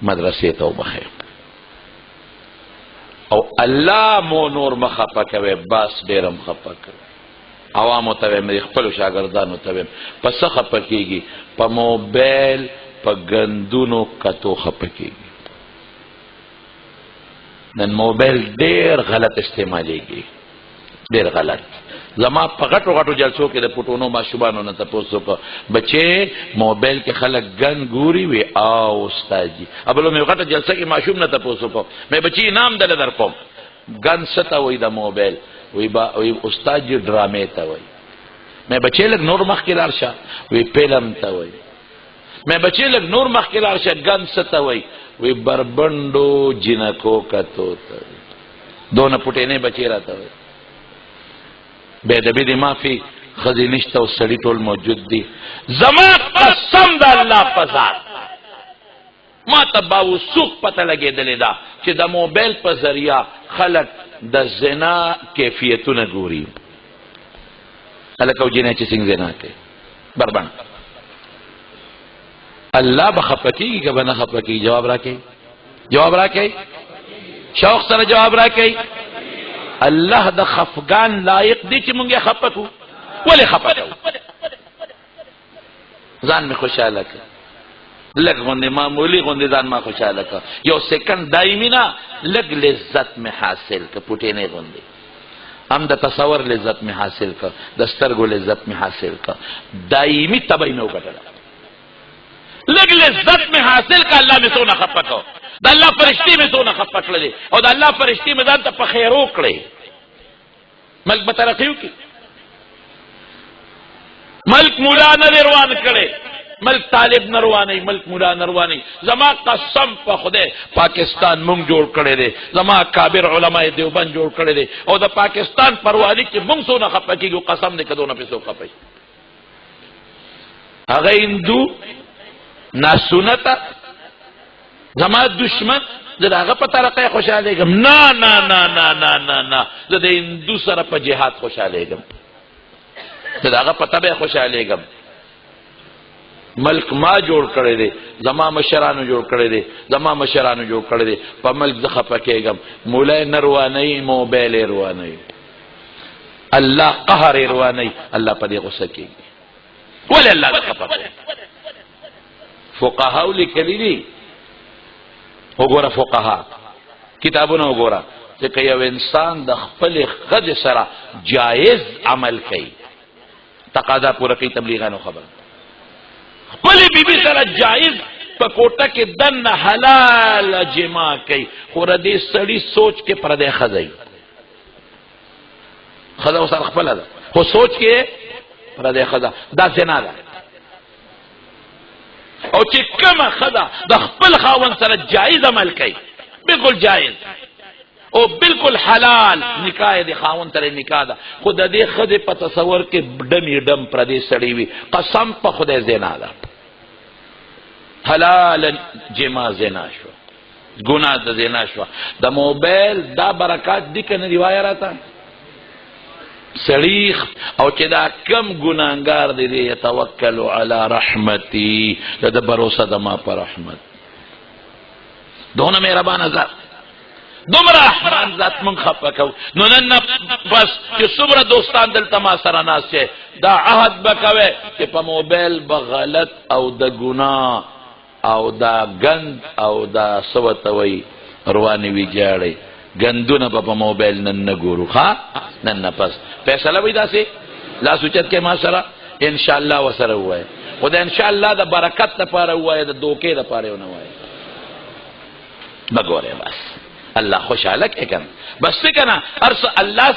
مدرسې ته وبخئ او الله مو نور مخفه کوي بس ډېر هم خفه کوي عوامو ته ویم خپلو شاګردانو ته ویم په څه خفه کېږي په موبایل په ګندونو کتو خفه کېږي نن موبایل ډېر غلط استعمالیږي ډېر غلط زما په غټو غټو جلسو کې د پټونو ماشومانو نه تپوس وکړه بچې موبایل کې خلک ګن ګوري وي او استاد جي ابلو مې غټه جلسه کې ماشوم نه تپوس وکړه مې بچې انعام دله در کوم ګن څه ته وایي د موبایل وی استاد جي ډرامې ته وایي مې بچې لږ نور مخکې لاړ شه وی فلم ته وایي مې بچې لږ نور مخکې لاړ شه ګن څه ته وایي وی بربنډو جنکو کتو ته دونه پټېنې بچې راته وایي بے ادبی دی معافی خزی نشتا و سڑی ټول موجود دی زما قسم دا اللہ پزاد ما تباو سوق پتہ لگے دلی دا چی دا موبیل پا ذریعہ خلق دا زنا کیفیتو نگوری خلقو جنہیں چی سنگ زنا کے بربن اللہ بخفکی گی کہ بنا خفکی جواب را کے شوق سر جواب را کے اللہ دا خفگان لائق دی چی مونگے خپکو ولی خپکو زان میں خوشحالا کا لگ غندے معمولی غندے زان ما خوشحالا کا یو سیکنڈ دائمی نا لگ لذت میں حاصل کا پوٹینے غندے ہم دا تصور لذت میں حاصل کا دسترگو لذت میں حاصل کا دائمی تبای نو کٹلا لگ لذت میں حاصل کا اللہ میں سونا خپکو دا اللہ فرشتی میں سونا خفا کړل دي او دا الله فرشتی میں ځان ته په خیر وکړي ملک به ترقیو کی ملک مولا نه روان کړي ملک طالب نه رواني ملک مولا نه رواني زما قسم په خدای پاکستان مونږ جوړ کړي دي زما کابر علماء دیوبند جوړ کړي دي او د پاکستان پروانی کې مونږ سونه خفا کیږو قسم دې کدو نه پیسو خفای هغه هندو ناسونتا زما دشمن زه هغه په طریقه خوشاله ګم نه نه نه نه نه نه نه زه د هندو سره په جهاد خوشاله ګم زه هغه په تبه خوشاله ګم ملک ما جوړ کړی دی زما مشرانو جوړ کړی دی زما مشرانو جوړ کړی دی په ملک زه خفه کېږم مولای نه روانوي موبایل یې روانوي الله قهر یې روانوي الله په دې غصه کېږي ولې الله نه خفه کوي فقهاو لیکلي دي وګوره فقها کتابونه وګوره چې که یو انسان د خپل ښځې سره جایز عمل کوي تقاضا پوره کوي تبلیغانو خبر خپل بیبي سره جایز په کوټه کې دننه حلال جما کوي خو د دې سړي سوچ کې پردی ښځه ښځه ورسره خپله ده خو سوچ کې پردی ښځه دا زنا ده او چې کومه ښځه د خپل خاوند سره جایز عمل کوي بالکل جایز او بالکل حلال نکاح د خاوند سره نکاح ده خو د دې ښځې په تصور کې ډمې ډم پردی سړی وي قسم په خدای زنا ده حلال جما زنا شو ګناه د زنا شو د موبایل دا برکات دي که نه دي وایه راته سړی او چې دا کم ګناهګار دی دی یتوکل علی رحمتی د بروسه د ما پر رحمت دونه مهربان ذات دومره رحمان ذات مونږ خفه کوو نو نن بس چې څومره دوستان دلته ما سره ناست چې دا عهد به کوئ چې په موبایل به غلط او د ګناه او دا گند او دا څه ورته وایي روانې وي جاړې گندونه په موبایل نن نه ګورو ښه نن نه پس فیصله وي داسې لاس اوچت کې ما سره انشاءالله ورسره ووایه خو د انشاءالله د برکت دپاره ووایه د دوکې دپاره ونه وایه بګورې بس الله خوشحاله کې کنه بس څه کنه هر څه الله